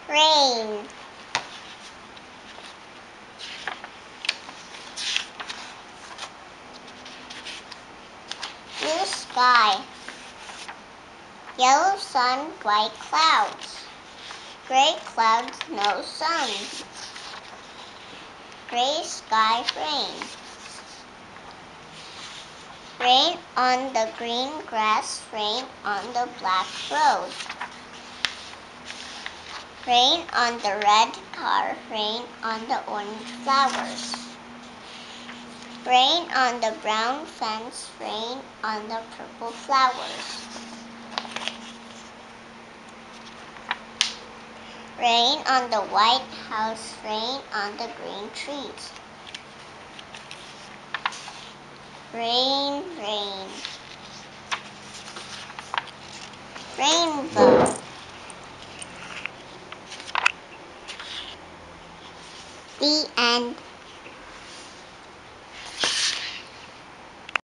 Rain. Blue sky. Yellow sun, white clouds. Gray clouds, no sun. Gray sky, rain. Rain on the green grass, rain on the black road. Rain on the red car, rain on the orange flowers. Rain on the brown fence, rain on the purple flowers. Rain on the white house, rain on the green trees. Rain, rain. Rainbow. The end.